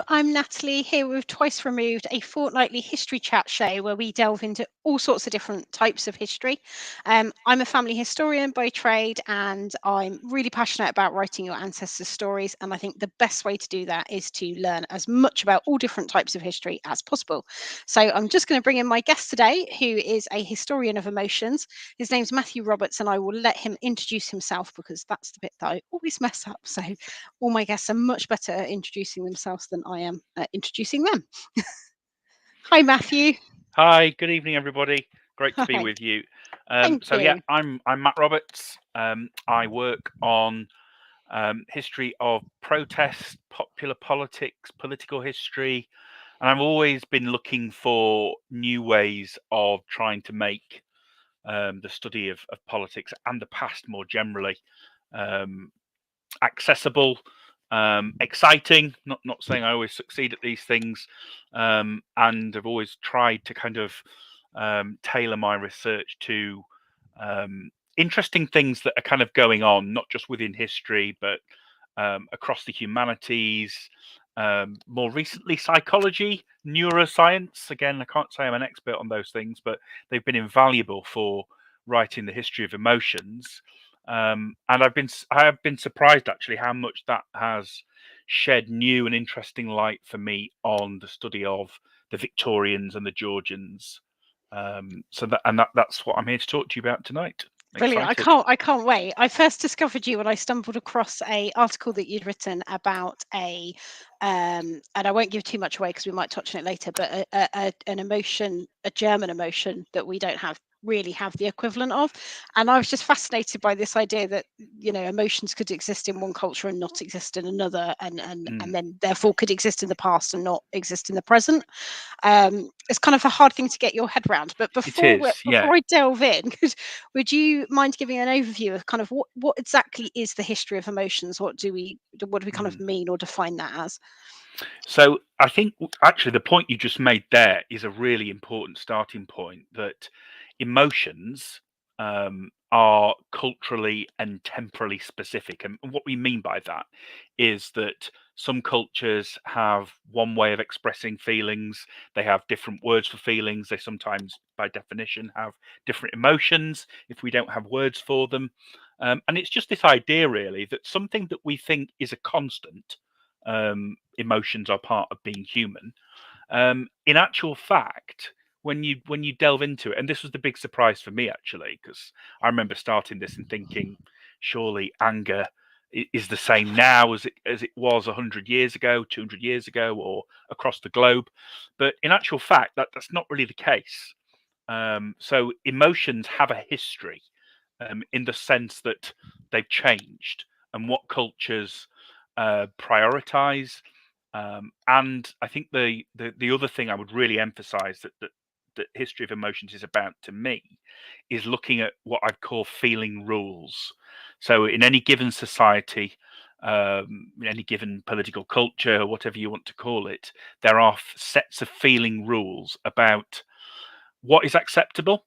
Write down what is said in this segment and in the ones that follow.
I'm Natalie, here with Twice Removed, a fortnightly history chat show where we delve into all sorts of different types of history. I'm a family historian by trade, and I'm really passionate about writing your ancestors' stories. And I think the best way to do that is to learn as much about all different types of history as possible. So I'm just going to bring in my guest today, who is a historian of emotions. His name's Matthew Roberts, and I will let him introduce himself because that's the bit that I always mess up. So all my guests are much better at introducing themselves than I am at introducing them. Hi, Matthew. Hi, good evening, everybody. Great to be Hi. with you. Thank So yeah, you. I'm Matt Roberts. I work on history of protest, popular politics, political history, and I've always been looking for new ways of trying to make the study of politics and the past more generally um, accessible, exciting. Not saying I always succeed at these things, and I've always tried to kind of tailor my research to interesting things that are kind of going on, not just within history, but across the humanities. More recently, psychology, neuroscience. Again, I can't say I'm an expert on those things, but they've been invaluable for writing the history of emotions. And I have been surprised actually how much that has shed new and interesting light for me on the study of the Victorians and the Georgians. That's what I'm here to talk to you about tonight. Brilliant. Excited. I can't wait. I first discovered you when I stumbled across a article that you'd written about and I won't give too much away because we might touch on it later, but an emotion, a German emotion that we don't really have the equivalent of. And I was just fascinated by this idea that, emotions could exist in one culture and not exist in another, and then therefore could exist in the past and not exist in the present. It's kind of a hard thing to get your head around. But before I delve in, would you mind giving an overview of kind of what exactly is the history of emotions? What do we kind of mean or define that as? So I think actually the point you just made there is a really important starting point, that emotions are culturally and temporally specific. And what we mean by that is that some cultures have one way of expressing feelings, they have different words for feelings, they sometimes, by definition, have different emotions if we don't have words for them. And it's just this idea, really, that something that we think is a constant, emotions are part of being human. In actual fact, when you delve into it, and this was the big surprise for me actually, because I remember starting this and thinking, surely anger is the same now as it was 100 years ago, 200 years ago, or across the globe. But in actual fact, that's not really the case. So emotions have a history, in the sense that they've changed and what cultures prioritize. And I think the other thing I would really emphasize that history of emotions is about, to me, is looking at what I'd call feeling rules. So in any given society, in any given political culture, whatever you want to call it, there are sets of feeling rules about what is acceptable,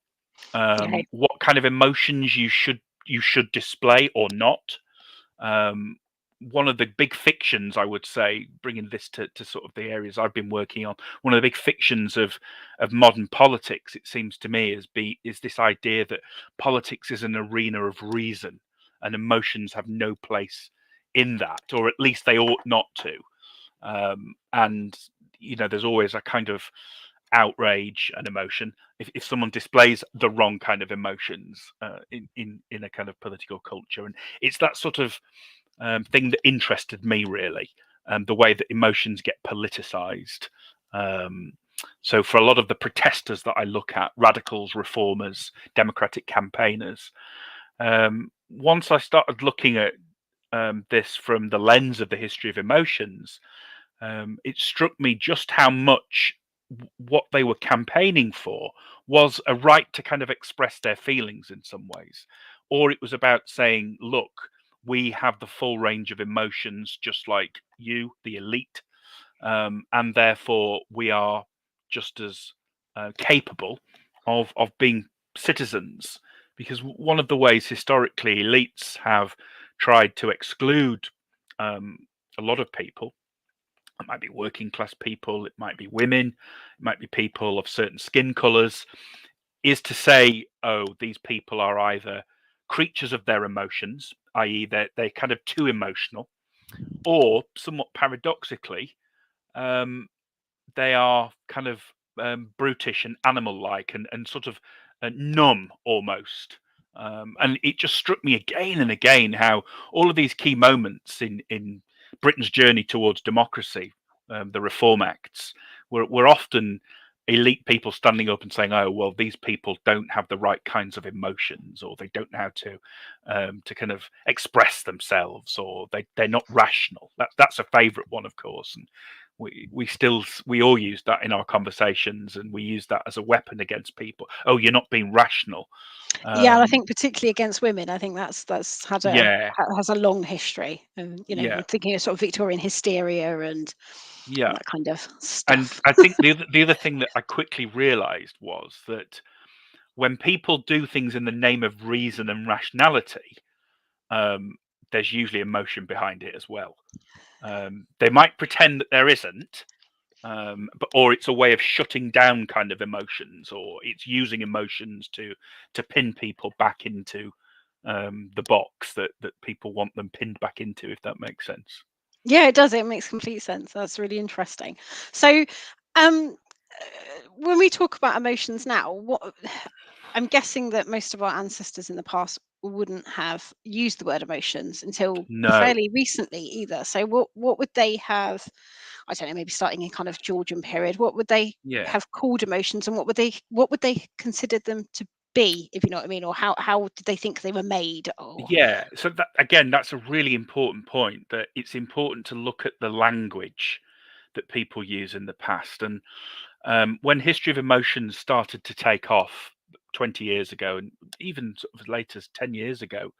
Okay. what kind of emotions you should display or not. Um, One of the big fictions, I would say, bringing this to sort of the areas I've been working on, one of the big fictions of modern politics, it seems to me, is this idea that politics is an arena of reason and emotions have no place in that, or at least they ought not to. And there's always a kind of outrage and emotion if someone displays the wrong kind of emotions in a kind of political culture, and it's that sort of thing that interested me, really, the way that emotions get politicized. So for a lot of the protesters that I look at, radicals, reformers, democratic campaigners, once I started looking at this from the lens of the history of emotions, it struck me just how much what they were campaigning for was a right to kind of express their feelings in some ways, or it was about saying, look, we have the full range of emotions just like you, the elite, and therefore we are just as capable of being citizens. Because one of the ways historically elites have tried to exclude a lot of people It might be working class people, it might be women, it might be people of certain skin colors, is to say, oh, these people are either creatures of their emotions, i.e., they're kind of too emotional, or somewhat paradoxically, um, they are kind of brutish and animal-like and sort of numb almost. And it just struck me again and again how all of these key moments in Britain's journey towards democracy, the Reform Acts, were often elite people standing up and saying, "Oh, well, these people don't have the right kinds of emotions, or they don't know how to kind of express themselves, or they're not rational." That's a favourite one, of course, and we all use that in our conversations, and we use that as a weapon against people. Oh, you're not being rational. Yeah, and I Um, think particularly against women, I think that's had a yeah, has a long history, and yeah, I'm thinking of sort of Victorian hysteria and yeah. that kind of And stuff. I think the other thing that I quickly realised was that when people do things in the name of reason and rationality, um, there's usually emotion behind it as well. They might pretend that there isn't, but or it's a way of shutting down kind of emotions, or it's using emotions to pin people back into the box that people want them pinned back into, if that makes sense. Yeah, it does. It makes complete sense. That's really interesting. So, um, when we talk about emotions now, what I'm guessing that most of our ancestors in the past wouldn't have used the word emotions until No, fairly recently either. So, what would they have? I don't know, maybe starting in kind of Georgian period. What would they yeah, have called emotions, and what would they consider them to be, if you know what I mean, or how did they think they were made? Or yeah. So that again, that's a really important point. That it's important to look at the language that people use in the past, and when history of emotions started to take off 20 years ago, and even sort of as late as 10 years ago,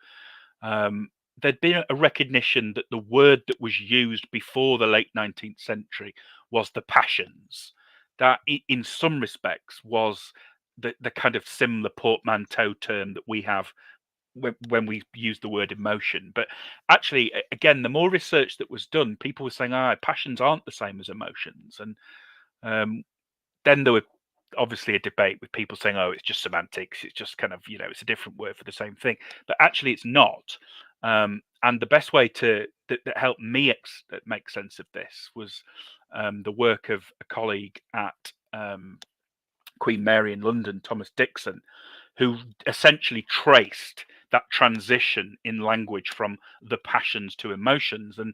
um, there'd been a recognition that the word that was used before the late 19th century was the passions. That, in some respects, was the kind of similar portmanteau term that we have when we use the word emotion. But actually, again, the more research that was done, people were saying, "Ah, passions aren't the same as emotions," and um, then there were obviously a debate with people saying, "Oh, it's just semantics. It's just kind of it's a different word for the same thing." But actually, it's not. And the best way that helped me make sense of this was the work of a colleague at Queen Mary in London, Thomas Dixon, who essentially traced that transition in language from the passions to emotions. And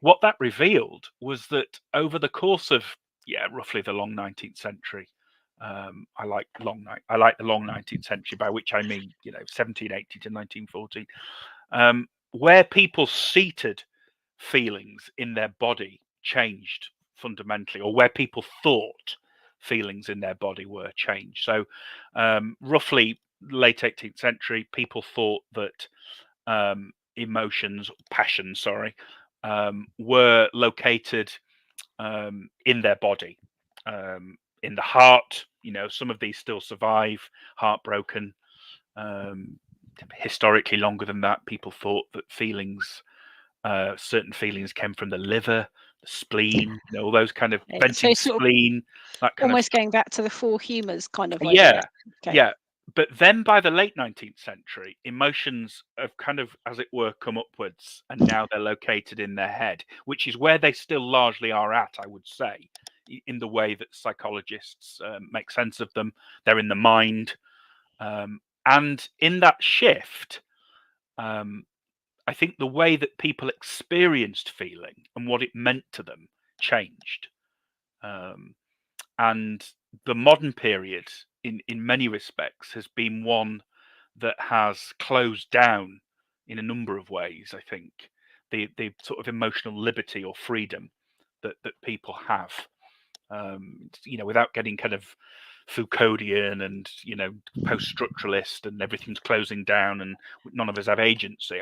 what that revealed was that over the course of roughly the long 19th century, I like the long 19th century, by which I mean 1780 to 1914, where people seated feelings in their body changed fundamentally, or where people thought feelings in their body were changed. So, roughly late 18th century, people thought that passions, sorry, were located in their body, in the heart. Some of these still survive, heartbroken. Um, Historically, longer than that, people thought that certain feelings came from the liver, the spleen, all those kind of so venting sort of spleen, that kind of almost stuff. going back to the four humours kind of idea. Yeah, Okay. yeah. But then by the late 19th century, emotions have kind of, as it were, come upwards, and now they're located in their head, which is where they still largely are at, I would say, in the way that psychologists make sense of them. They're in the mind. And in that shift, um, I think the way that people experienced feeling and what it meant to them changed. Um, and the modern period, in many respects, has been one that has closed down in a number of ways. I think the sort of emotional liberty or freedom that people have, without getting kind of Foucauldian and post-structuralist and everything's closing down and none of us have agency.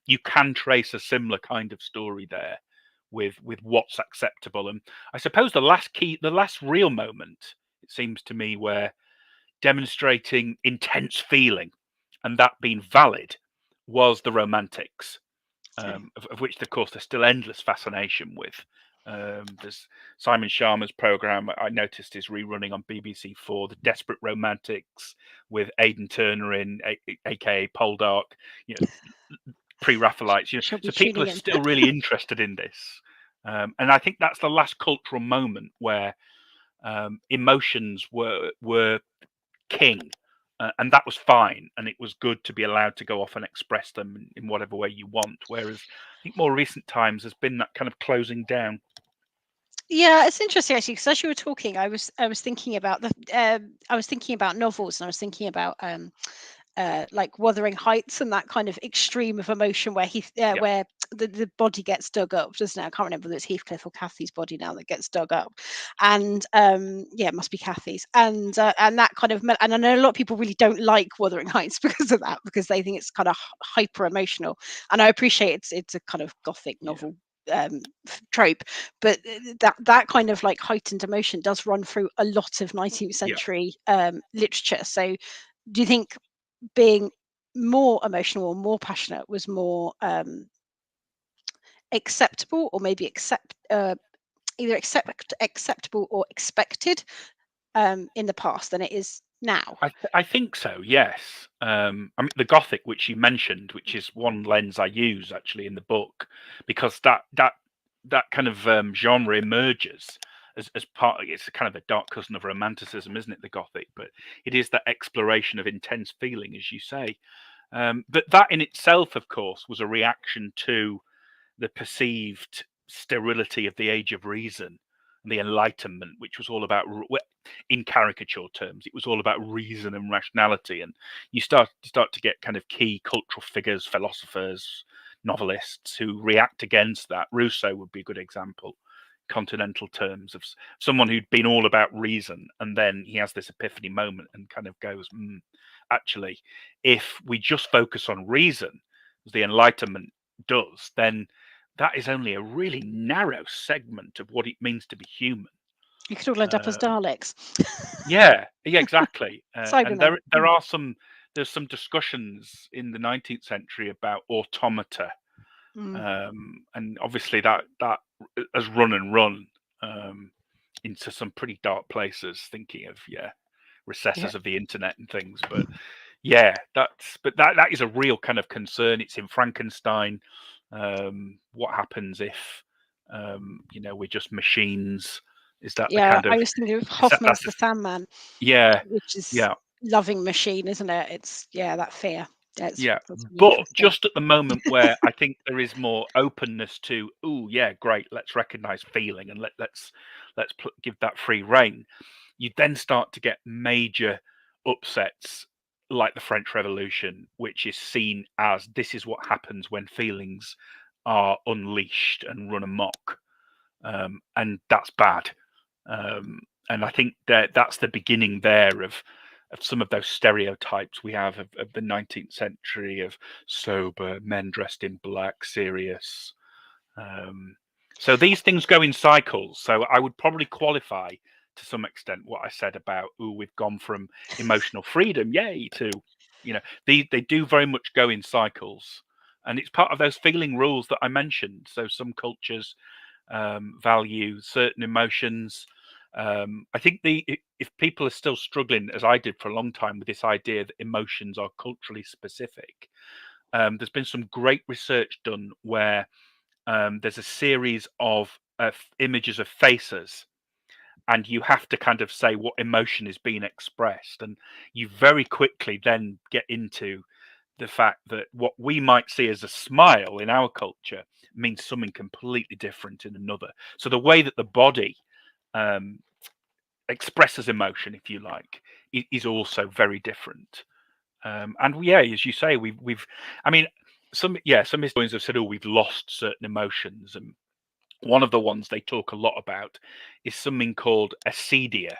You can trace a similar kind of story there with what's acceptable. And I suppose the last real moment, it seems to me, where demonstrating intense feeling and that being valid was the Romantics, Okay. of which, of course, there's still endless fascination with. There's Simon Sharma's program. I noticed is rerunning on BBC4, The Desperate Romantics, with Aidan Turner in, aka Poldark. You know, pre-Raphaelites. You know, She'll be so people are tuning in. still really interested in this, and I think that's the last cultural moment where emotions were king. And that was fine, and it was good to be allowed to go off and express them in whatever way you want. Whereas I think more recent times there's been that kind of closing down. Yeah, it's interesting actually, because as you were talking, I was thinking about I was thinking about novels, and I was thinking about like Wuthering Heights and that kind of extreme of emotion where Yeah, where the body gets dug up, doesn't it? I can't remember whether it's Heathcliff or Kathy's body now that gets dug up, and yeah, it must be Kathy's, and that kind of and I know a lot of people really don't like Wuthering Heights because of that, because they think it's kind of hyper emotional, and I appreciate it's a kind of gothic yeah. novel trope, but that kind of like heightened emotion does run through a lot of 19th Yeah, century literature. So do you think being more emotional or more passionate was more acceptable, or maybe either acceptable or expected in the past than it is now? I think so. Yes. I mean, the Gothic, which you mentioned, which is one lens I use actually in the book, because that kind of genre emerges as part. It's a kind of a dark cousin of romanticism, isn't it? The Gothic, but it is that exploration of intense feeling, as you say. But that in itself, of course, was a reaction to the perceived sterility of the Age of Reason and the Enlightenment, which was all about, in caricature terms, it was all about reason and rationality. And you start to get kind of key cultural figures, philosophers, novelists who react against that. Rousseau would be a good example. Continental terms of someone who'd been all about reason, and then he has this epiphany moment and kind of goes, actually, if we just focus on reason, as the Enlightenment does, then that is only a really narrow segment of what it means to be human. You could all end up as Um, Daleks. yeah, yeah, exactly. And Cybermen. there's some discussions in the 19th century about automata, Mm, and obviously that has run and run into some pretty dark places. Thinking of yeah. recesses of the internet and things, but yeah, that is a real kind of concern. It's in Frankenstein. What happens if we're just machines? Is that the Yeah, kind of I was thinking of is that Hoffman's that's The Sandman, yeah, which is yeah, loving machine, isn't it? It's yeah, that fear. yeah. That's really But interesting. just at the moment where I think there is more openness to, oh yeah, great, let's recognize feeling and let's give that free rein. You then start to get major upsets like the French Revolution, which is seen as this is what happens when feelings are unleashed and run amok, and that's bad. Um, and I think that's the beginning there of some of those stereotypes we have of the 19th century of sober men dressed in black, serious. Um, so these things go in cycles. So I would probably qualify to some extent what I said about, oh, we've gone from emotional freedom, yay, to, they do very much go in cycles. And it's part of those feeling rules that I mentioned. So some cultures value certain emotions. I think if people are still struggling, as I did for a long time, with this idea that emotions are culturally specific, there's been some great research done where there's a series of images of faces, and you have to kind of say what emotion is being expressed, and you very quickly then get into the fact that what we might see as a smile in our culture means something completely different in another. So the way that the body um, expresses emotion, if you like, is also very different. And yeah, as you say, I mean, some historians have said, oh, we've lost certain emotions, and one of the ones they talk a lot about is something called acedia,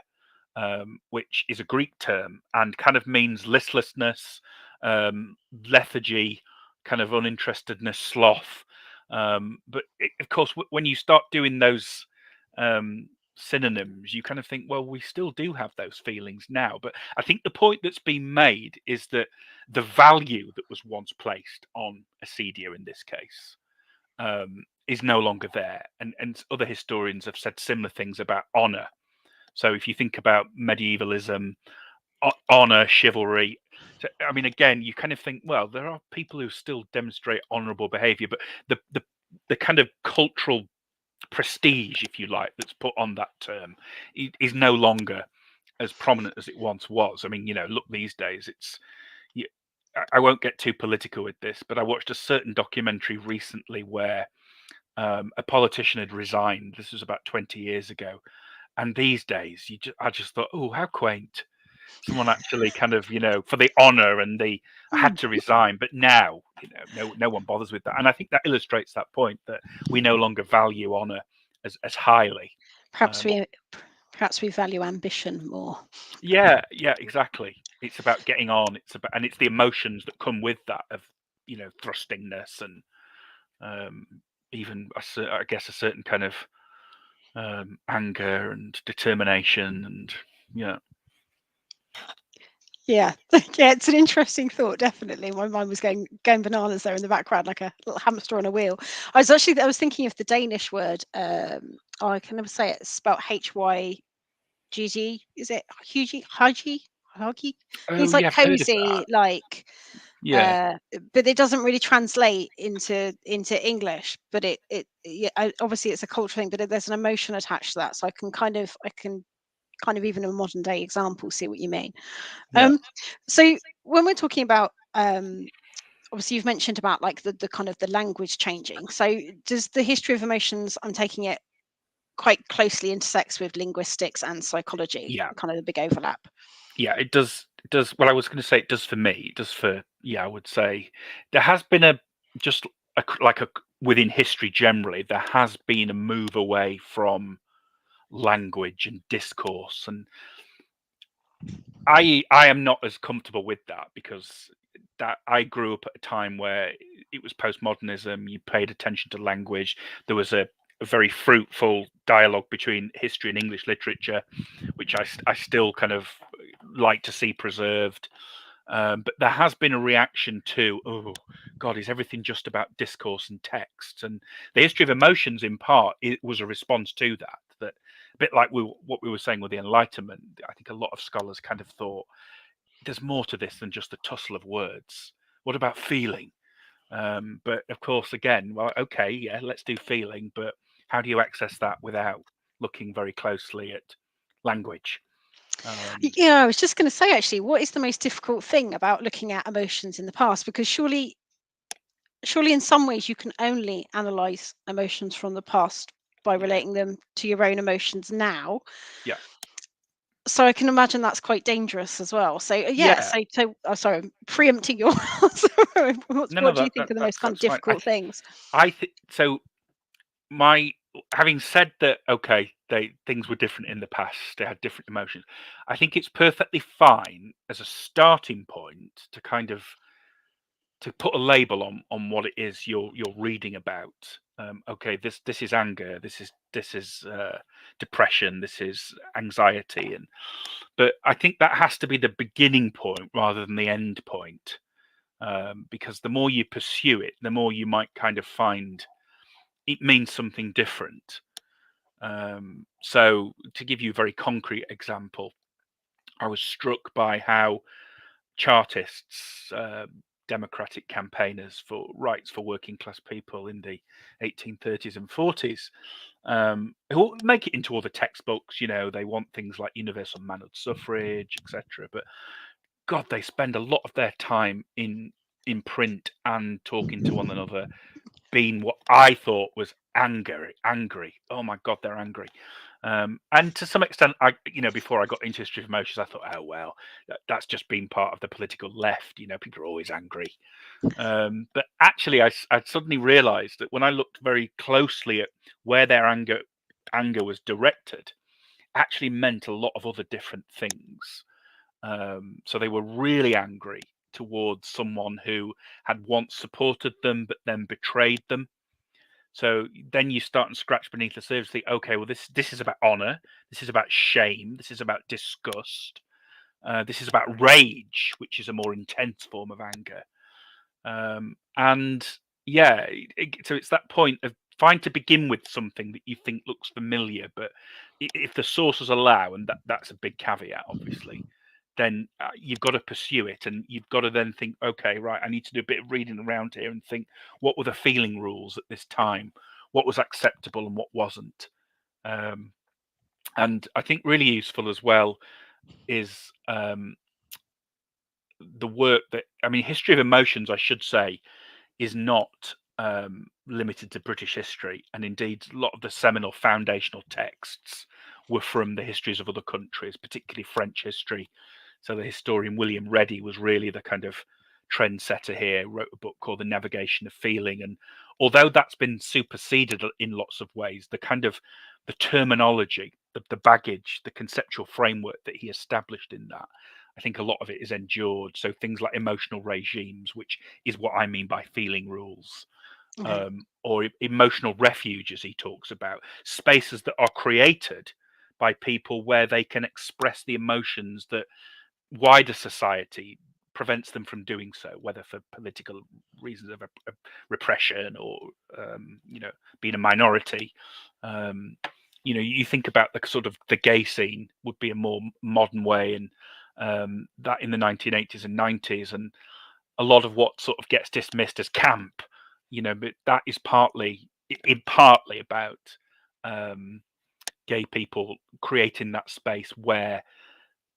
which is a Greek term and kind of means listlessness, lethargy, kind of uninterestedness, sloth. But of course, when you start doing those um, synonyms, you kind of think, well, we still do have those feelings now. But I think the point that's been made is that the value that was once placed on acedia in this case is no longer there, and other historians have said similar things about honor. So if you think about medievalism, honor, chivalry. So, I mean, again, you kind of think, well, there are people who still demonstrate honourable behaviour, but the kind of cultural prestige, if you like, that's put on that term is no longer as prominent as it once was. I mean, look these days, it's. I won't get too political with this, but I watched a certain documentary recently where a politician had resigned. This was about 20 years ago, and these days, I just thought, oh, how quaint! Someone actually kind of, for the honour and I had to resign, but now, no one bothers with that, and I think that illustrates that point that we no longer value honour as highly. Perhaps we value ambition more. Yeah, exactly. It's about getting on. And it's the emotions that come with that of, thrustingness and even I guess a certain kind of anger and determination and Yeah, yeah, it's an interesting thought. Definitely, my mind was going bananas there in the background, like a little hamster on a wheel. I was thinking of the Danish word. I can never say it. It's spelled HYGG. Is it Hugie? Huggy? Oh It's like yeah, I've heard of cozy, that. like. Yeah, But it doesn't really translate into English. But obviously it's a cultural thing. But there's an emotion attached to that, so I can kind of even in a modern day example see what you mean. yeah, So when we're talking about obviously you've mentioned about like the kind of the language changing. So does the history of emotions, I'm taking it, quite closely intersects with linguistics and psychology, yeah, kind of the big overlap? yeah. It does. It does. Well, I was going to say it does for me. It does for I would say there has been within history generally, there has been a move away from language and discourse, and I am not as comfortable with that because that I grew up at a time where it was postmodernism. You paid attention to language. There was a very fruitful dialogue between history and English literature, which I still kind of like to see preserved. But there has been a reaction to, oh God, is everything just about discourse and text? And the history of emotions, in part, it was a response to that. That a bit like what we were saying with the Enlightenment. I think a lot of scholars kind of thought there's more to this than just a tussle of words. What about feeling? But of course, again, well, okay, yeah, let's do feeling, but how do you access that without looking very closely at language? Yeah, I was just going to say, actually, what is the most difficult thing about looking at emotions in the past? Because surely in some ways you can only analyze emotions from the past by Yeah, relating them to your own emotions now. yeah, So I can imagine that's quite dangerous as well. So yeah, yeah. so sorry, I'm preempting your answer. No, What do you that, think are the that most kind of that's fine. difficult things? I think so. My Having said that, okay, things were different in the past. They had different emotions. I think it's perfectly fine as a starting point to kind of to put a label on what it is you're reading about. Okay, this is anger. This is depression. This is anxiety, but I think that has to be the beginning point rather than the end point, because the more you pursue it, the more you might kind of find it means something different. So, to give you a very concrete example, I was struck by how Chartists, democratic campaigners for rights for working class people in the 1830s and 40s, who make it into all the textbooks. They want things like universal manhood suffrage, etc. But God, they spend a lot of their time in print and talking to one another, being what I thought was angry. Oh my God, they're angry. And to some extent, before I got into history of emotions, I thought, oh well, that's just been part of the political left. People are always angry. But actually, I suddenly realised that when I looked very closely at where their anger was directed, actually meant a lot of other different things. So they were really angry towards someone who had once supported them but then betrayed them. So then you start and scratch beneath the surface. Think, okay, well this is about honor. This is about shame. This is about disgust. This is about rage, which is a more intense form of anger. And yeah, so it's that point of fine to begin with something that you think looks familiar, but if the sources allow, and that's a big caveat, obviously, then you've got to pursue it, and you've got to then think, okay, right, I need to do a bit of reading around here and think, what were the feeling rules at this time? What was acceptable and what wasn't? And I think really useful as well is the work that, I mean, history of emotions, I should say, is not limited to British history, and indeed a lot of the seminal foundational texts were from the histories of other countries, particularly French history. So the historian William Reddy was really the kind of trendsetter here, wrote a book called The Navigation of Feeling. And although that's been superseded in lots of ways, the kind of the terminology, the baggage, the conceptual framework that he established in that, I think a lot of it is endured. So things like emotional regimes, which is what I mean by feeling rules, or emotional refuge, as he talks about, spaces that are created by people where they can express the emotions that wider society prevents them from doing so, whether for political reasons of repression or being a minority. You think about the sort of the gay scene would be a more modern way, and that in the 1980s and 90s, and a lot of what sort of gets dismissed as camp, but that is partly about gay people creating that space where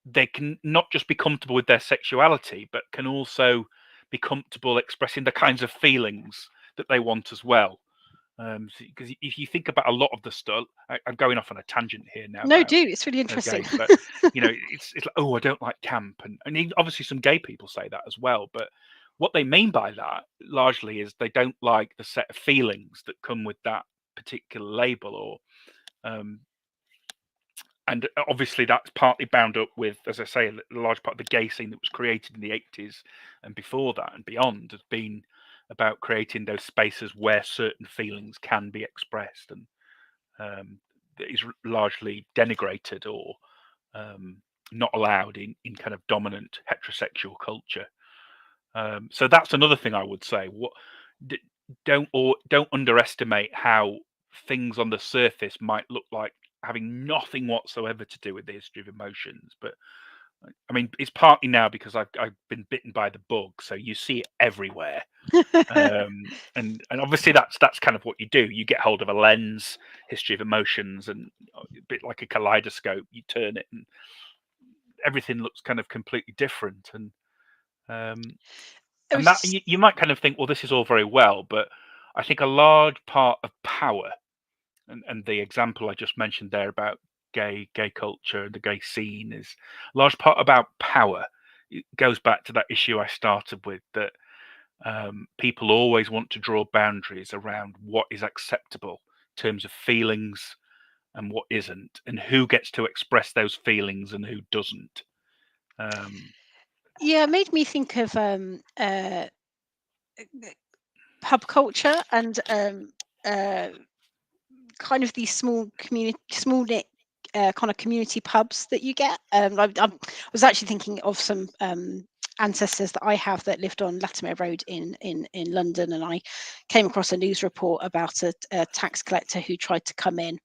they can not just be comfortable with their sexuality, but can also be comfortable expressing the kinds of feelings that they want as well. Because if you think about a lot of the stuff, I'm going off on a tangent here now. No, about do. It's really interesting. gays, but it's like, oh, I don't like camp, and obviously some gay people say that as well. But what they mean by that largely is they don't like the set of feelings that come with that particular label, or and obviously that's partly bound up with, as I say, a large part of the gay scene that was created in the 80s and before that and beyond has been about creating those spaces where certain feelings can be expressed, and that is largely denigrated or not allowed in kind of dominant heterosexual culture. So that's another thing I would say. Don't underestimate how things on the surface might look like having nothing whatsoever to do with the history of emotions. But I mean, it's partly now because I've been bitten by the bug, so you see it everywhere. And obviously that's kind of what you do. You get hold of a lens, history of emotions, and a bit like a kaleidoscope, you turn it, and everything looks kind of completely different. And that you might kind of think, well, this is all very well, but I think a large part of power, and the example I just mentioned there about gay culture and the gay scene, is a large part about power. It goes back to that issue I started with, that people always want to draw boundaries around what is acceptable in terms of feelings and what isn't, and who gets to express those feelings and who doesn't. Yeah, it made me think of pub culture and kind of these small knit kind of community pubs that you get. I was actually thinking of some ancestors that I have that lived on Latimer Road in London, and I came across a news report about a tax collector who tried to come in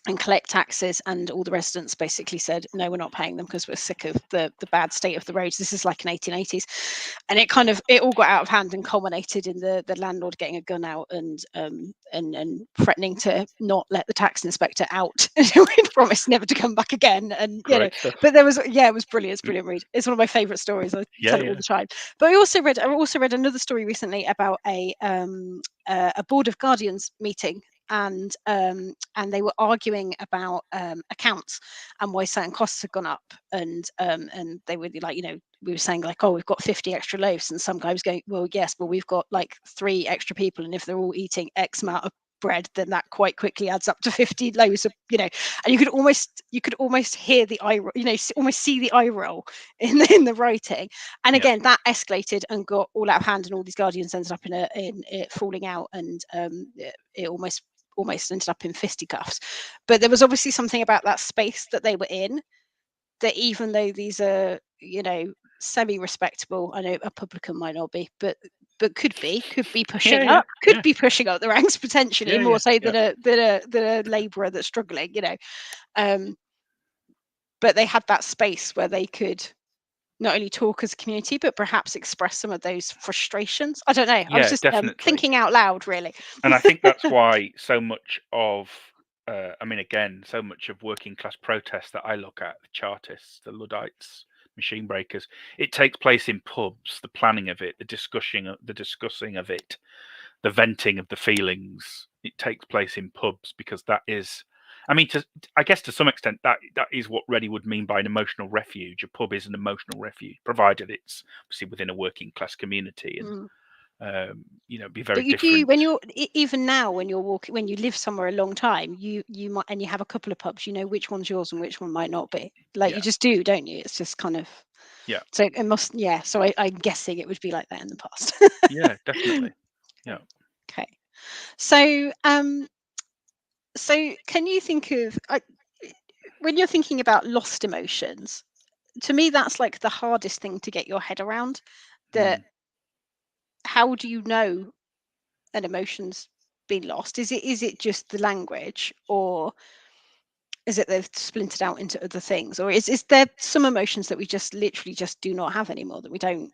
and collect taxes, and all the residents basically said, no, we're not paying them because we're sick of the bad state of the roads. This is like in 1880s, and it all got out of hand and culminated in the landlord getting a gun out and threatening to not let the tax inspector out. We'd promised never to come back again, and but there was it was brilliant. It's brilliant read. It's one of my favorite stories. I tell it all the time. But I also read another story recently about a board of guardians meeting, and they were arguing about accounts and why certain costs had gone up, and they were like, we were saying like, oh, we've got 50 extra loaves, and some guy was going, well, yes, but we've got like 3 extra people, and if they're all eating X amount of bread, then that quite quickly adds up to 50 loaves of, and you could almost hear the eye, almost see the eye roll in the writing. And again, that escalated and got all out of hand, and all these guardians ended up in it falling out, and it almost ended up in fisticuffs. But there was obviously something about that space that they were in, that even though these are semi-respectable, I know a publican might not be, but but could be pushing Yeah, up, could yeah, be pushing up the ranks potentially, yeah, more yeah, so yeah. than a labourer that's struggling, you know. But they had that space where they could not only talk as a community, but perhaps express some of those frustrations. I don't know. I was Yeah, just definitely. thinking out loud, really. And I think that's why so much of, I mean, again, so much of working class protests that I look at, the Chartists, the Luddites, machine breakers, it takes place in pubs. The planning of it, the discussing of it, the venting of the feelings. It takes place in pubs because that is, I mean, I guess to some extent that is what Reddy would mean by an emotional refuge. A pub is an emotional refuge, provided it's obviously within a working class community and. Mm. Be very But you do different. when you're even now when you're walking, when you live somewhere a long time, you might, and you have a couple of pubs, you know which one's yours and which one might not be. Like Yeah, you just do, don't you? It's just kind of, yeah, so it must, yeah. So I'm guessing it would be like that in the past. yeah, definitely. Yeah. Okay. So so can you think of when you're thinking about lost emotions? To me, that's like the hardest thing to get your head around. That Mm. how do you know an emotion's been lost? Is it just the language, or is it they've splintered out into other things, or is there some emotions that we just literally just do not have anymore, that we don't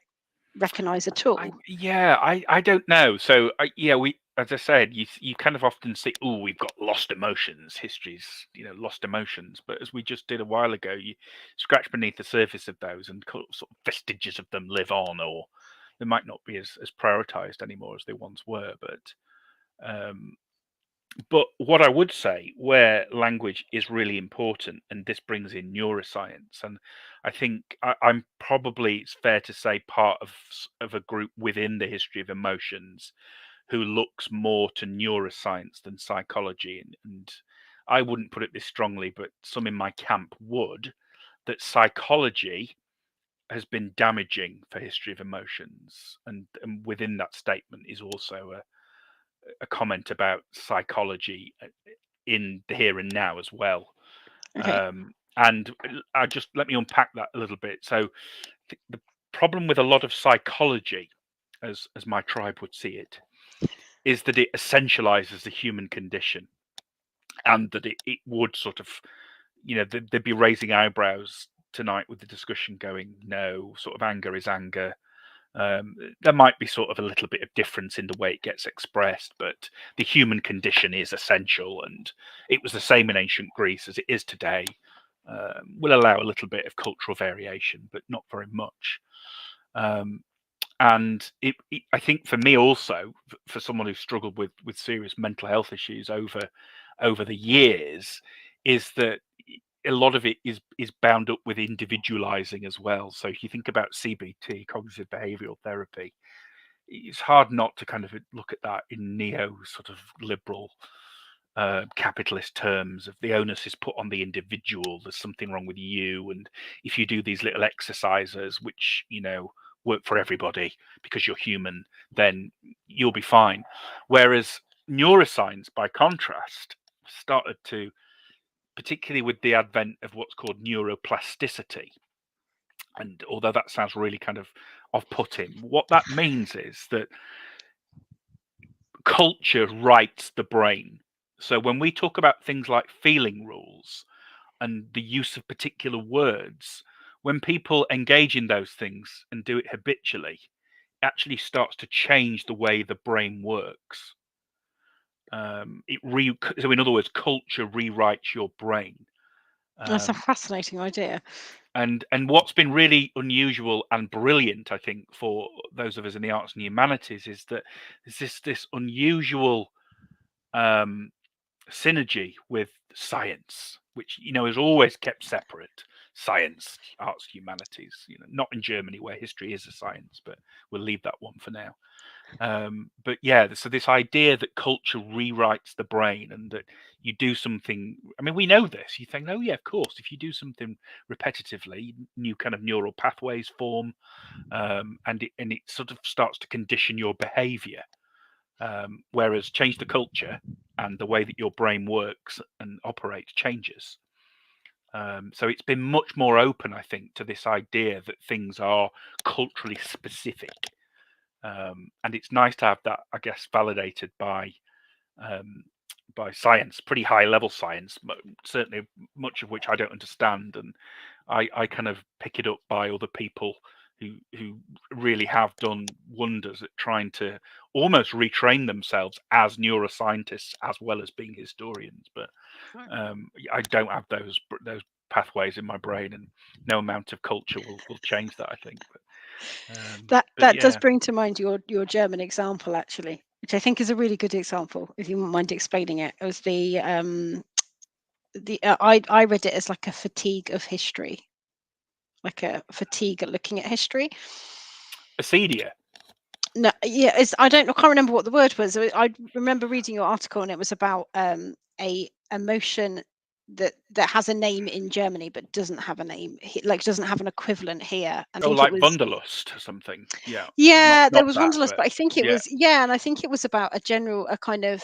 recognize at all? I don't know. So yeah, we, as I said, you kind of often see, oh, we've got lost emotions. History's, lost emotions. But as we just did a while ago, you scratch beneath the surface of those, and sort of vestiges of them live on, or they might not be as prioritized anymore as they once were. Um, But what I would say, where language is really important, and this brings in neuroscience, and I think I'm probably, it's fair to say, part of a group within the history of emotions who looks more to neuroscience than psychology, and I wouldn't put it this strongly, but some in my camp would, that psychology has been damaging for history of emotions, and within that statement is also a comment about psychology in the here and now as well. Okay. And I just, let me unpack that a little bit. So the problem with a lot of psychology, as my tribe would see it, is that it essentializes the human condition, and that it would sort of, they'd be raising eyebrows tonight with the discussion going, no, sort of anger is anger. There might be sort of a little bit of difference in the way it gets expressed, but the human condition is essential, and it was the same in ancient Greece as it is today. We'll allow a little bit of cultural variation, but not very much. Um, and I think for me also, for someone who's struggled with serious mental health issues over the years, is that a lot of it is bound up with individualizing as well. So if you think about CBT, cognitive behavioral therapy, it's hard not to kind of look at that in neo sort of liberal capitalist terms of the onus is put on the individual. There's something wrong with you, and if you do these little exercises, which work for everybody because you're human, then you'll be fine. Whereas neuroscience, by contrast, started to, particularly with the advent of what's called neuroplasticity. And although that sounds really kind of off-putting, what that means is that culture writes the brain. So when we talk about things like feeling rules and the use of particular words, when people engage in those things and do it habitually, it actually starts to change the way the brain works. So in other words, culture rewrites your brain. That's a Um, fascinating idea. and what's been really unusual and brilliant, I think, for those of us in the arts and humanities, is that there's this unusual synergy with science, which is always kept separate. Science, arts, humanities. Not in Germany where history is a science, but we'll leave that one for now. But yeah, so this idea that culture rewrites the brain, and that you do something. I mean, we know this. You think, oh yeah, of course. If you do something repetitively, new kind of neural pathways form, and it sort of starts to condition your behavior. Whereas change the culture, and the way that your brain works and operates changes. So it's been much more open, I think, to this idea that things are culturally specific. and it's nice to have that, I guess, validated by science, pretty high level science, but certainly much of which I don't understand, and I kind of pick it up by other people who really have done wonders at trying to almost retrain themselves as neuroscientists as well as being historians. But I don't have those pathways in my brain, and no amount of culture will change that, I think. But That does yeah, bring to mind your German example, actually, which I think is a really good example. If you wouldn't mind explaining it, it was I read it as like a fatigue of history, like a fatigue at looking at history. acedia. No, yeah, I can't remember what the word was. I remember reading your article, and it was about a emotion that has a name in Germany but doesn't have a name, like doesn't have an equivalent here. And I Oh, think it like was, Wunderlust or something. Yeah, yeah, there not was that, Wanderlust, but but I think it yeah, was, yeah, and I think it was about a kind of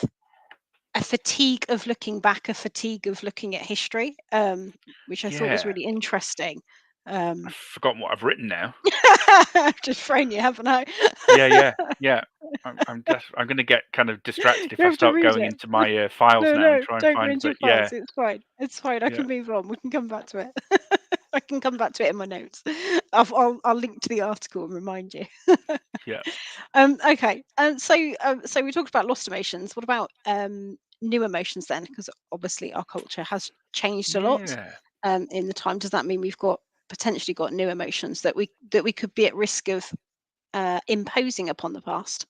a fatigue of looking back, a fatigue of looking at history, which I thought was yeah. really interesting. I've forgotten what I've written now. I've just thrown you, haven't I? Yeah. I'm going to get kind of distracted if You I have to start read going it. into my files No, now and no, try and don't go find. into But your yeah, files. It's fine. It's fine. I yeah, can move on. We can come back to it. I can come back to it in my notes. I'll link to the article and remind you. yeah, Okay. So we talked about lost emotions. What about new emotions then? Because obviously our culture has changed a lot yeah, in the time. Does that mean we've got potentially got new emotions that we could be at risk of imposing upon the past?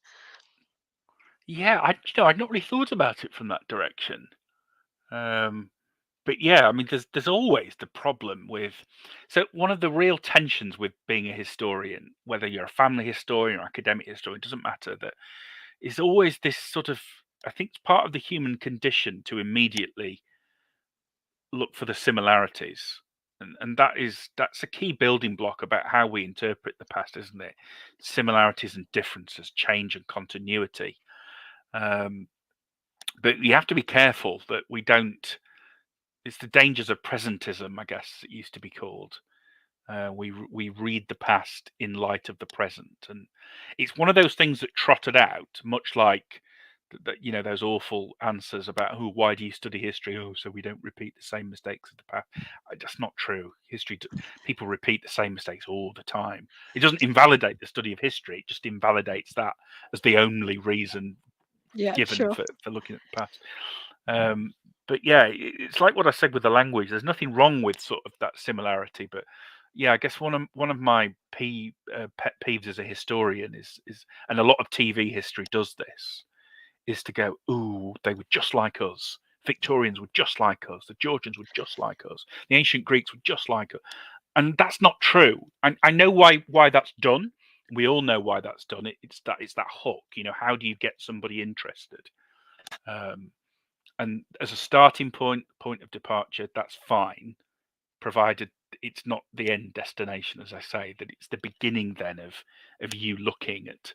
yeah. I'd not really thought about it from that direction. Um, but yeah, I mean, there's always the problem with. So one of the real tensions with being a historian, whether you're a family historian or academic historian, doesn't matter. That is always this sort of. I think it's part of the human condition to immediately look for the similarities. And that's a key building block about how we interpret the past, isn't it? Similarities and differences, change and continuity. Um, but you have to be careful that we don't. It's the dangers of presentism, I guess it used to be called. We read the past in light of the present, and it's one of those things that trotted out, much like that. Those awful answers about, "Oh, why do you study history? Oh, so we don't repeat the same mistakes of the past." That's not true. People repeat the same mistakes all the time. It doesn't invalidate the study of history; it just invalidates that as the only reason Yeah, given sure. for looking at the past. But yeah, it's like what I said with the language. There's nothing wrong with sort of that similarity, but yeah, I guess one of my pet peeves as a historian is, and a lot of TV history does this, is to go, ooh, they were just like us. Victorians were just like us. The Georgians were just like us. The ancient Greeks were just like us, and that's not true. I know why that's done. We all know why that's done. It's that hook. How do you get somebody interested? Um, and as a starting point of departure, that's fine, provided it's not the end destination, as I say, that it's the beginning then of you looking at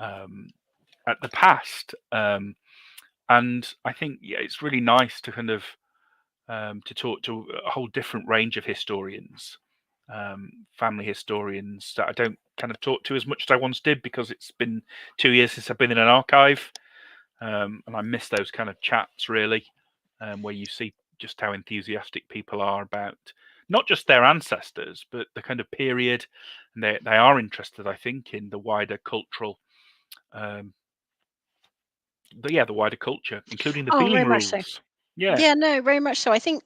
the past. And I think, yeah, it's really nice to kind of to talk to a whole different range of historians, family historians that I don't kind of talk to as much as I once did, because it's been 2 years since I've been in an archive. And I miss those kind of chats, really, where you see just how enthusiastic people are about not just their ancestors, but the kind of period, and they are interested, I think, in the wider cultural, um, the wider culture, including the Oh, very feeling much so. rules. Yeah. Yeah, no, very much so. I think,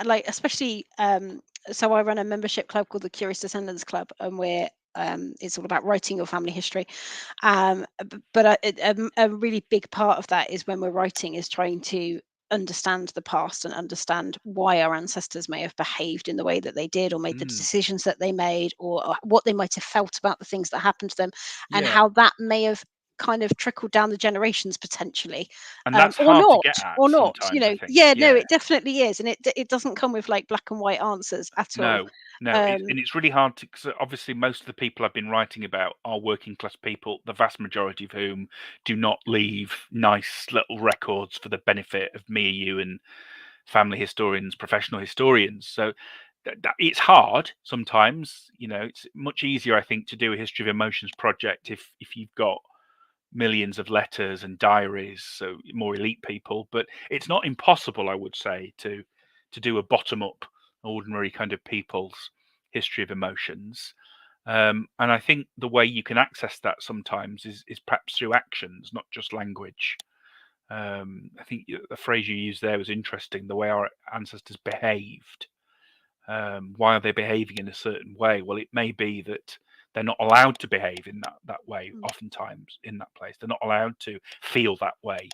like, especially, so I run a membership club called the Curious Descendants Club, and it's all about writing your family history. But a really big part of that is when we're writing is trying to understand the past and understand why our ancestors may have behaved in the way that they did, or made the Mm, decisions that they made, or what they might have felt about the things that happened to them, and yeah. how that may have kind of trickled down the generations potentially, And that's or hard to not, get at or not. sometimes, I think. Yeah, no, Yeah. it definitely is, and it doesn't come with like black and white answers at all. No, no, Um, and it's really hard to, because obviously most of the people I've been writing about are working class people, the vast majority of whom do not leave nice little records for the benefit of me, you, and family historians, professional historians. So it's hard sometimes. It's much easier, I think, to do a history of emotions project if you've got millions of letters and diaries, so more elite people. But it's not impossible, I would say, to do a bottom-up, ordinary kind of people's history of emotions. And I think the way you can access that sometimes is perhaps through actions, not just language. I think the phrase you used there was interesting, the way our ancestors behaved. Why are they behaving in a certain way? Well, it may be that they're not allowed to behave in that way, oftentimes, in that place. They're not allowed to feel that way,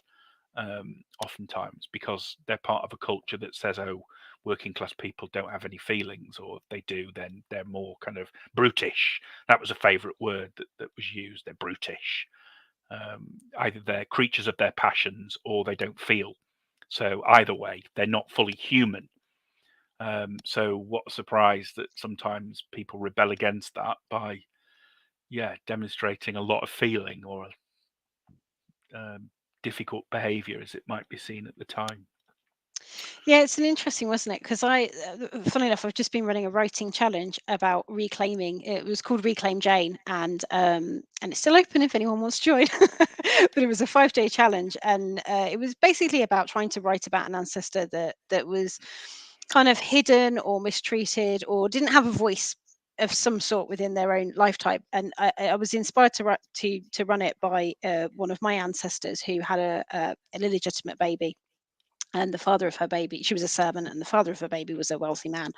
oftentimes, because they're part of a culture that says, oh, working class people don't have any feelings, or if they do, then they're more kind of brutish. That was a favourite word that was used. They're brutish. Either they're creatures of their passions or they don't feel. So either way, they're not fully human. So what a surprise that sometimes people rebel against that by, demonstrating a lot of feeling or difficult behaviour, as it might be seen at the time. Yeah, it's an interesting, wasn't it? Because funnily enough, I've just been running a writing challenge about reclaiming. It was called Reclaim Jane, and it's still open if anyone wants to join. But it was a 5-day challenge, and it was basically about trying to write about an ancestor that was kind of hidden or mistreated or didn't have a voice of some sort within their own lifetime. And I was inspired to run it by one of my ancestors who had an illegitimate baby, and the father of her baby, she was a servant, and the father of her baby was a wealthy man.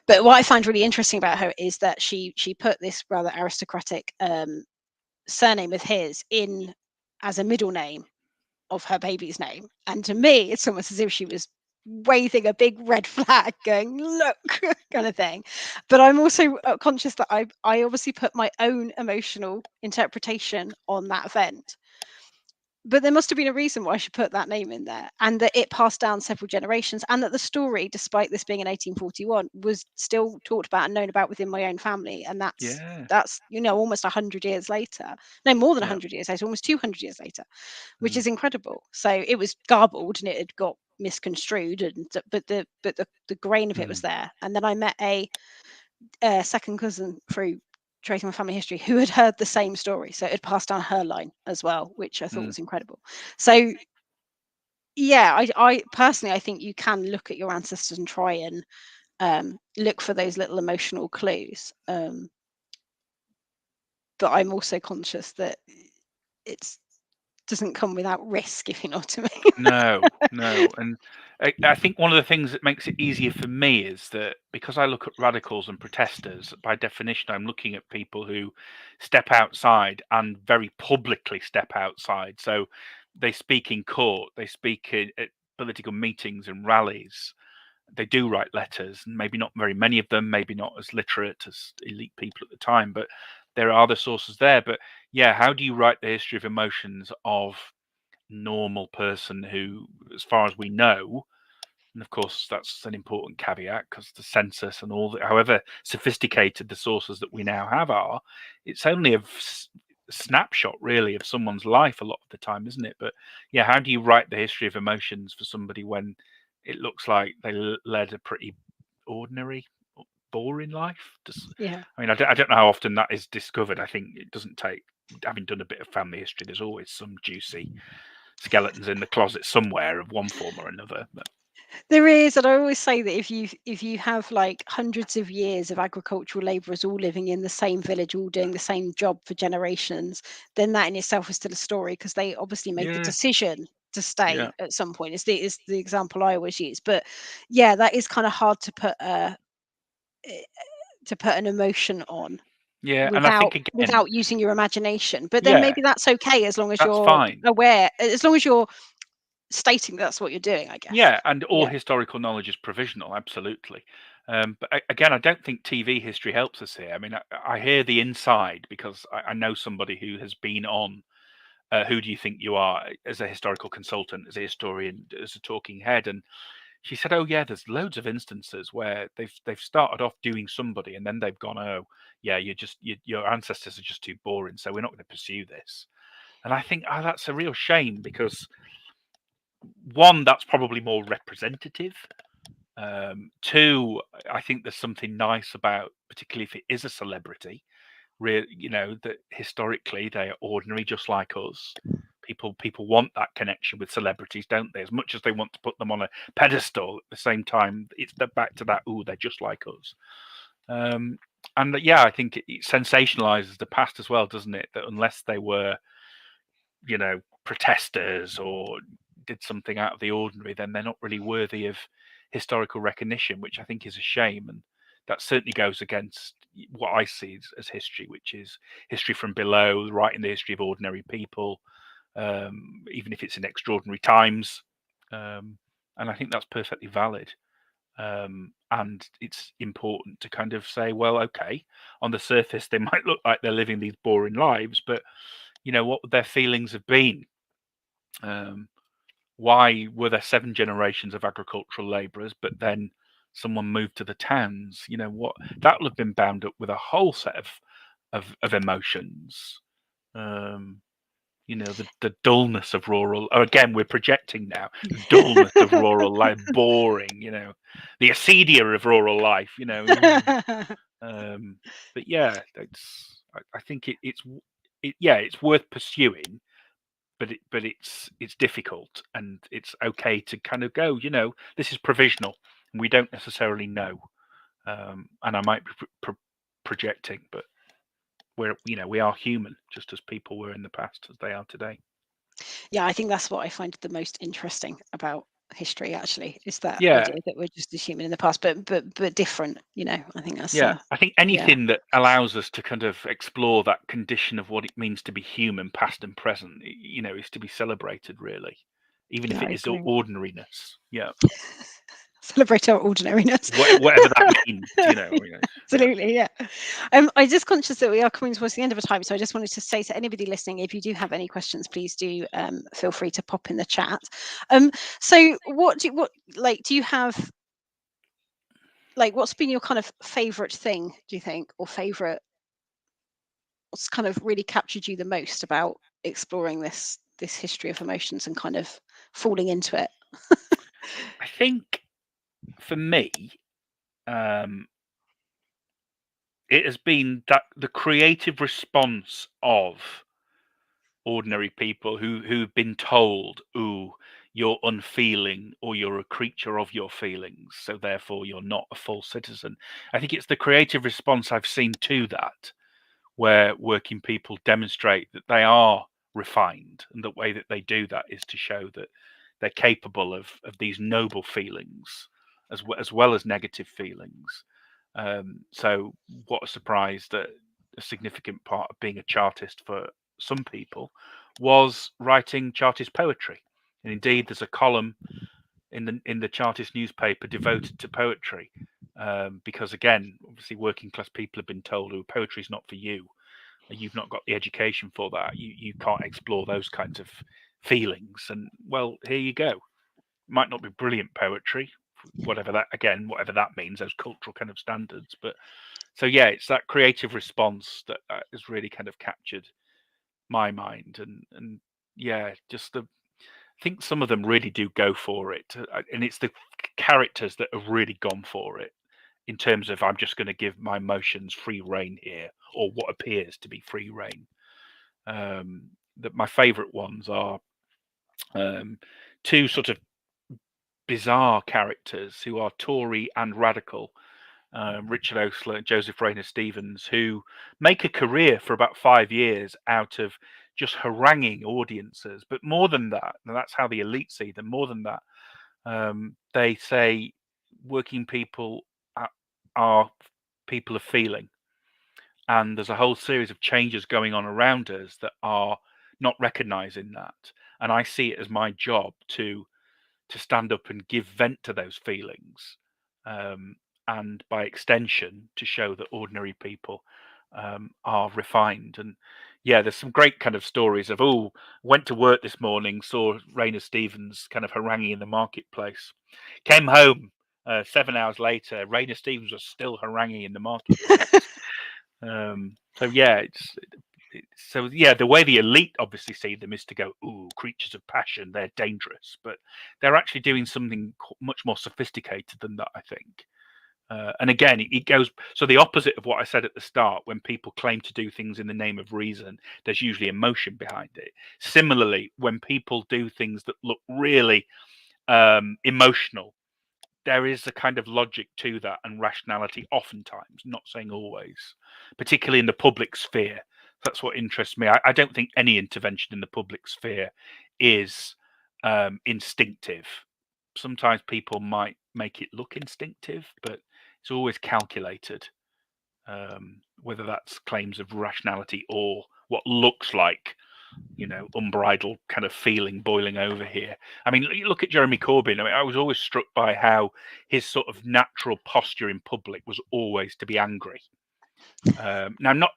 But what I find really interesting about her is that she put this rather aristocratic surname of his in as a middle name of her baby's name, and to me it's almost as if she was waving a big red flag going, look, kind of thing. But I'm also conscious that I obviously put my own emotional interpretation on that event, but there must have been a reason why she put that name in there, and that it passed down several generations, and that the story, despite this being in 1841, was still talked about and known about within my own family. And Yeah, that's almost 100 years later, no, more than yeah, 100 years later, almost 200 years later, which mm, is incredible. So it was garbled and it had got misconstrued, but the grain of it was mm, there. And then I met a second cousin through tracing my family history who had heard the same story, so it had passed down her line as well, which I thought mm. was incredible. So yeah, I personally, I think you can look at your ancestors and try and look for those little emotional clues, but I'm also conscious that it doesn't come without risk, if you know what I mean. No, no. And I think one of the things that makes it easier for me is that because I look at radicals and protesters, by definition, I'm looking at people who step outside and very publicly step outside. So they speak in court, they speak at political meetings and rallies. They do write letters, and maybe not very many of them, maybe not as literate as elite people at the time, but there are other sources there. But yeah, how do you write the history of emotions of normal person who, as far as we know, and of course that's an important caveat because the census and all, however sophisticated the sources that we now have are, it's only a snapshot really of someone's life a lot of the time, isn't it? But yeah, how do you write the history of emotions for somebody when it looks like they led a pretty ordinary, boring life? Yeah. I mean, I don't know how often that is discovered. I think it doesn't take, having done a bit of family history, there's always some juicy skeletons in the closet somewhere of one form or another. But There is, and I always say that if you have like hundreds of years of agricultural labourers all living in the same village, all doing the same job for generations, then that in itself is still a story, because they obviously made the yeah, decision to yeah, stay at some point. Is the example I always use. But yeah, that is kind of hard eh, to put an emotion on yeah. And I without think again, without using your imagination. But then yeah, maybe that's okay as long as that's you're fine. aware, as long as you're stating that's what you're doing, I guess. Yeah, and all Yeah. historical knowledge is provisional, absolutely. But again, I don't think TV history helps us here. I mean, I hear the inside because I know somebody who has been on Who Do You Think You Are as a historical consultant, as a historian, as a talking head, and she said, "Oh yeah, there's loads of instances where they've started off doing somebody, and then they've gone, oh yeah, your ancestors are just too boring, so we're not going to pursue this." And I think, oh, that's a real shame because one, that's probably more representative. Two, I think there's something nice about, particularly if it is a celebrity, that historically they are ordinary, just like us. People want that connection with celebrities, don't they? As much as they want to put them on a pedestal, at the same time, it's back to that. Oh, they're just like us. And yeah, I think it sensationalizes the past as well, doesn't it? That unless they were, protesters or did something out of the ordinary, then they're not really worthy of historical recognition, which I think is a shame. And that certainly goes against what I see as history, which is history from below, writing the history of ordinary people, even if it's in extraordinary times. And I think that's perfectly valid. And it's important to kind of say, well, okay, on the surface, they might look like they're living these boring lives, but what would their feelings have been? Why were there 7 generations of agricultural labourers, but then someone moved to the towns? What that would have been bound up with a whole set of emotions. The dullness of rural. Oh, again, we're projecting now. The dullness of rural life, boring. The acedia of rural life. But yeah, I think it's worth pursuing, but it's difficult, and it's okay to kind of go. This is provisional, and we don't necessarily know. And I might be projecting, but we are human, just as people were in the past, as they are today. Yeah, I think that's what I find the most interesting about history, actually, is that Yeah. idea that we're just as human in the past, but different. I think that's I think anything that allows us to kind of explore that condition of what it means to be human, past and present, is to be celebrated, really, even if it is ordinariness. Yeah. Celebrate our ordinariness, whatever that means. Absolutely, yeah. I'm just conscious that we are coming towards the end of a time, so I just wanted to say to anybody listening, if you do have any questions, please do feel free to pop in the chat. So do you have, like, what's been your kind of favorite thing, do you think, or what's kind of really captured you the most about exploring this history of emotions and kind of falling into it? I think for me, it has been that the creative response of ordinary people who've been told, "Ooh, you're unfeeling, or you're a creature of your feelings, so therefore you're not a full citizen." I think it's the creative response I've seen to that, where working people demonstrate that they are refined, and the way that they do that is to show that they're capable of these noble feelings as well as negative feelings. So what a surprise that a significant part of being a Chartist for some people was writing Chartist poetry. And indeed, there's a column in the Chartist newspaper devoted to poetry, because again, obviously, working class people have been told, "Oh, poetry is not for you. You've not got the education for that. You can't explore those kinds of feelings." And well, here you go. Might not be brilliant poetry, whatever that means, those cultural kind of standards. But so yeah, it's that creative response that has really kind of captured my mind, and yeah, I think some of them really do go for it, and it's the characters that have really gone for it in terms of, I'm just going to give my emotions free rein here, or what appears to be free rein. That my favourite ones are two sort of bizarre characters who are Tory and radical, Richard Osler and Joseph Rayner Stevens, who make a career for about 5 years out of just haranguing audiences. But more than that, and that's how the elite see them, more than that, they say working people are people of feeling. And there's a whole series of changes going on around us that are not recognizing that. And I see it as my job to stand up and give vent to those feelings, and by extension to show that ordinary people are refined. And yeah, there's some great kind of stories of, oh, went to work this morning, saw Rayner Stevens kind of haranguing in the marketplace, came home 7 hours later, Rayner Stevens was still haranguing in the marketplace. So yeah, the way the elite obviously see them is to go, ooh, creatures of passion, they're dangerous, but they're actually doing something much more sophisticated than that, I think. And again, it goes so the opposite of what I said at the start. When people claim to do things in the name of reason, there's usually emotion behind it. Similarly, when people do things that look really emotional, there is a kind of logic to that and rationality oftentimes, not saying always, particularly in the public sphere. That's what interests me. I don't think any intervention in the public sphere is instinctive. Sometimes people might make it look instinctive, but it's always calculated, whether that's claims of rationality or what looks like, unbridled kind of feeling boiling over here. I mean, you look at Jeremy Corbyn. I mean, I was always struck by how his sort of natural posture in public was always to be angry. Now,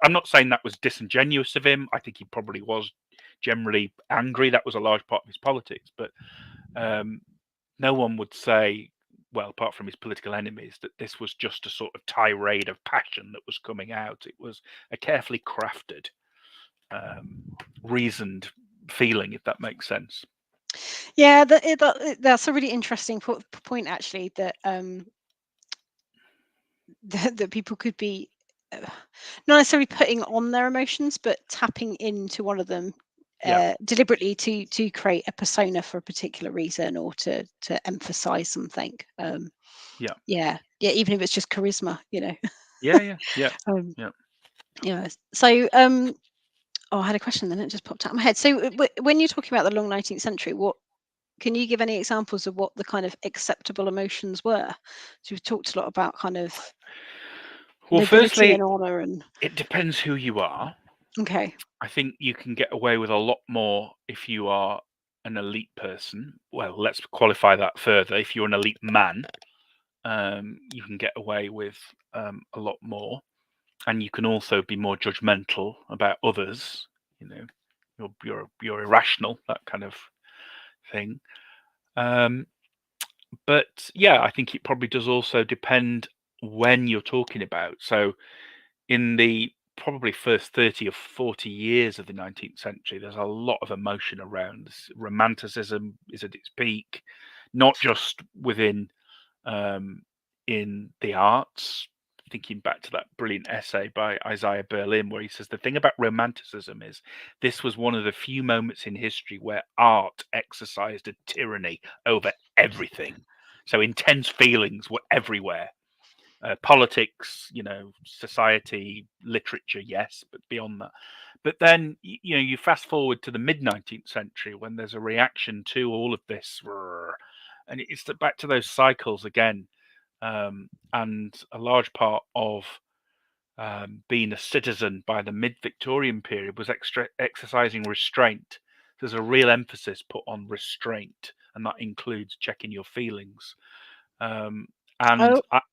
I'm not saying that was disingenuous of him. I think he probably was generally angry. That was a large part of his politics. But no one would say, well, apart from his political enemies, that this was just a sort of tirade of passion that was coming out. It was a carefully crafted, reasoned feeling, if that makes sense. Yeah, that's a really interesting point, actually. That that people could be not necessarily putting on their emotions, but tapping into one of them deliberately to create a persona for a particular reason, or to emphasize something. Yeah, even if it's just charisma, Yeah. So I had a question, then it just popped out of my head. So when you're talking about the long 19th century, what can you give any examples of what the kind of acceptable emotions were? So we've talked a lot about kind of nobility firstly, and honor, and it depends who you are. okay. I think you can get away with a lot more if you are an elite person. Well, let's qualify that further. If you're an elite man, you can get away with a lot more, and you can also be more judgmental about others. You're irrational, that kind of thing. But yeah, I think it probably does also depend when you're talking about. So in the probably first 30 or 40 years of the 19th century, there's a lot of emotion around. Romanticism is at its peak, not just within in the arts. Thinking back to that brilliant essay by Isaiah Berlin, where he says the thing about Romanticism is this was one of the few moments in history where art exercised a tyranny over everything. So intense feelings were everywhere. Politics, society, literature, yes, but beyond that. But then, you fast forward to the mid 19th century when there's a reaction to all of this, and it's back to those cycles again. And a large part of being a citizen by the mid-Victorian period was exercising restraint. There's a real emphasis put on restraint, and that includes checking your feelings. And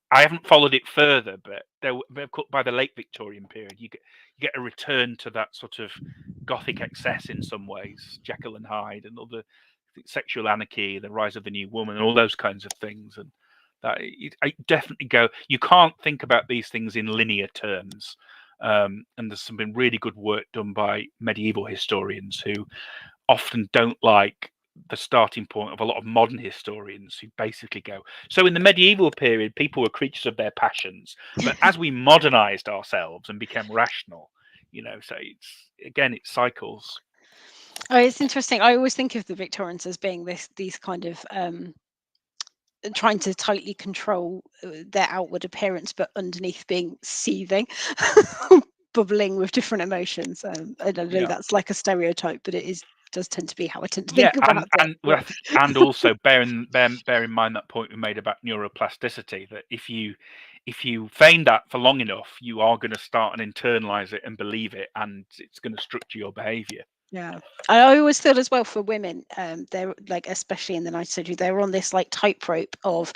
I haven't followed it further, but by the late Victorian period, you get a return to that sort of Gothic excess in some ways, Jekyll and Hyde, and other sexual anarchy, the rise of the new woman, and all those kinds of things. And that I definitely go. You can't think about these things in linear terms. And there's some really good work done by medieval historians who often don't like the starting point of a lot of modern historians who basically go, so in the medieval period, people were creatures of their passions, but as we modernized ourselves and became rational, so it's cycles. Oh, it's interesting. I always think of the Victorians as being these kind of trying to tightly control their outward appearance, but underneath being seething, bubbling with different emotions. I don't know, that's like a stereotype, but does tend to be how I tend to think about it. And also bear in mind that point we made about neuroplasticity, that if you feign that for long enough, you are going to start and internalize it and believe it, and it's going to structure your behavior. Yeah, I always feel as well for women, they're like, especially in the 19th century, they're on this like tightrope of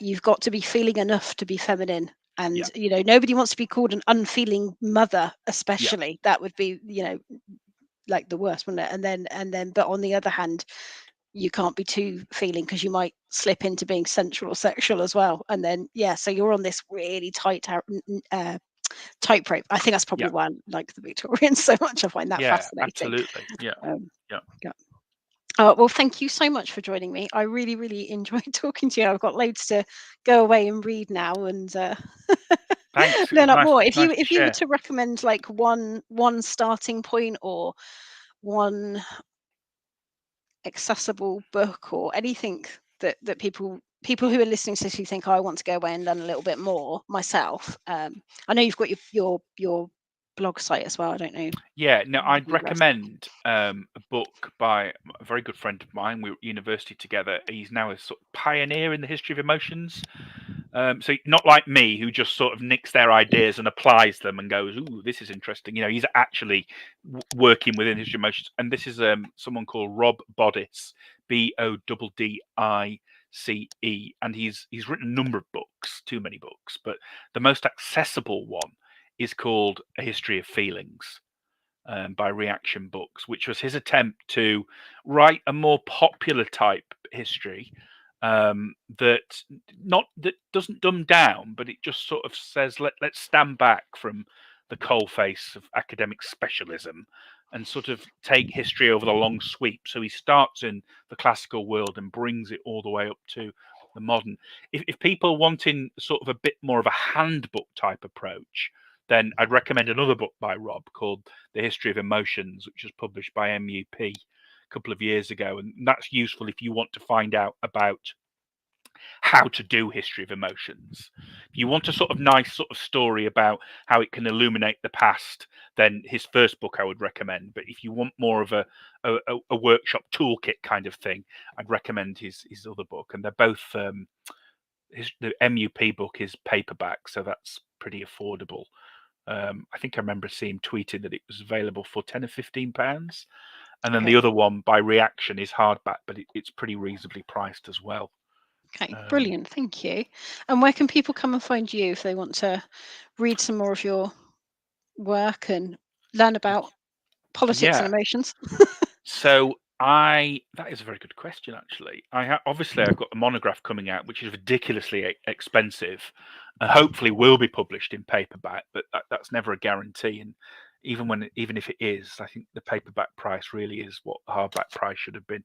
you've got to be feeling enough to be feminine, and nobody wants to be called an unfeeling mother, especially. That would be like the worst, wouldn't it? And then but on the other hand, you can't be too feeling because you might slip into being sensual or sexual as well. And then so you're on this really tightrope. I think that's probably why I like the Victorians so much. I find that fascinating. Absolutely. Well, thank you so much for joining me. I really, really enjoyed talking to you. I've got loads to go away and read now and Thanks. It was learn up nice. more. It's nice to If you were share. to recommend like one starting point or one accessible book or anything that people who are listening to this who think, oh, I want to go away and learn a little bit more myself. I know you've got your blog site as well. I don't know Yeah, no, I'd the address. recommend a book by a very good friend of mine. We were at university together. He's now a sort of pioneer in the history of emotions. So not like me, who just sort of nicks their ideas and applies them and goes, "Ooh, this is interesting." You know, he's actually working within history of emotions. And this is someone called Rob Bodice, Bodice, and he's written a number of books, too many books, but the most accessible one is called A History of Feelings. By Reaction Books, which was his attempt to write a more popular type history that doesn't dumb down, but it just sort of says let's stand back from the coalface of academic specialism and sort of take history over the long sweep. So he starts in the classical world and brings it all the way up to the modern. If people wanting sort of a bit more of a handbook type approach, then I'd recommend another book by Rob called The History of Emotions, which was published by MUP a couple of years ago. And that's useful if you want to find out about how to do history of emotions. If you want a sort of nice sort of story about how it can illuminate the past, then his first book I would recommend. But if you want more of a workshop toolkit kind of thing, I'd recommend his other book. And they're both the MUP book is paperback, so that's pretty affordable. I think I remember seeing tweeting that it was available for £10 or £15, and then Okay. the other one by Reaction is hardback, but it's pretty reasonably priced as well. Okay, brilliant. Thank you. And where can people come and find you if they want to read some more of your work and learn about politics and Yeah. emotions? So that is a very good question, actually. Obviously I've got a monograph coming out, which is ridiculously expensive. Hopefully will be published in paperback, but that's never a guarantee. And even if it is, I think the paperback price really is what the hardback price should have been.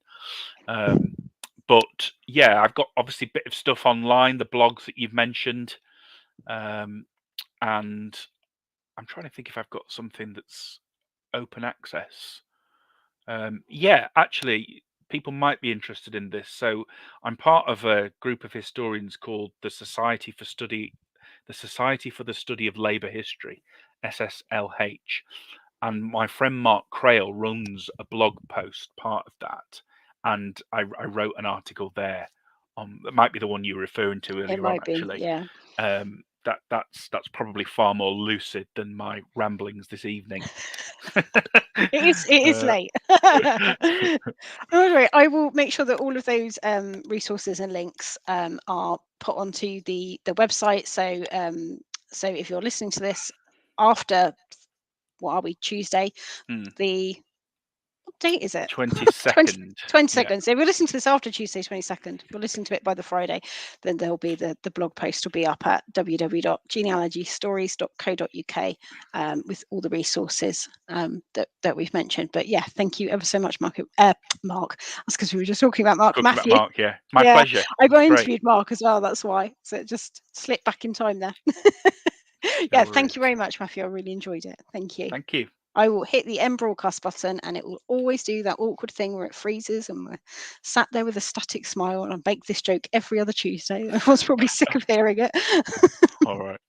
But yeah, I've got obviously a bit of stuff online, the blogs that you've mentioned, and I'm trying to think if I've got something that's open access. Yeah, actually, people might be interested in this. So I'm part of a group of historians called the Society for the Study of Labour History, SSLH. And my friend Mark Crail runs a blog post, part of that. And I wrote an article there. That might be the one you were referring to It earlier on, might be, actually. yeah. That's probably far more lucid than my ramblings this evening. It is late. Anyway, I will make sure that all of those resources and links are put onto the website. So if you're listening to this after, what are we, Tuesday, what date is it? 22nd. 20 Yeah. seconds. So if you're listening to this after Tuesday 22nd, if you're listening to it by the Friday, then there'll be the blog post will be up at www.genealogystories.co.uk with all the resources that we've mentioned. But yeah, thank you ever so much, Mark. Mark, that's because we were just talking about Mark Talking about Matthew. Mark, yeah. My Yeah, pleasure. I got Great. interviewed Mark as well. That's why. So it just slipped back in time there. No Thank you worries. very much, Matthew. I really enjoyed it. Thank you. Thank you. I will hit the end broadcast button and it will always do that awkward thing where it freezes and we're sat there with a static smile, and I make this joke every other Tuesday. Everyone's probably sick of hearing it. All right.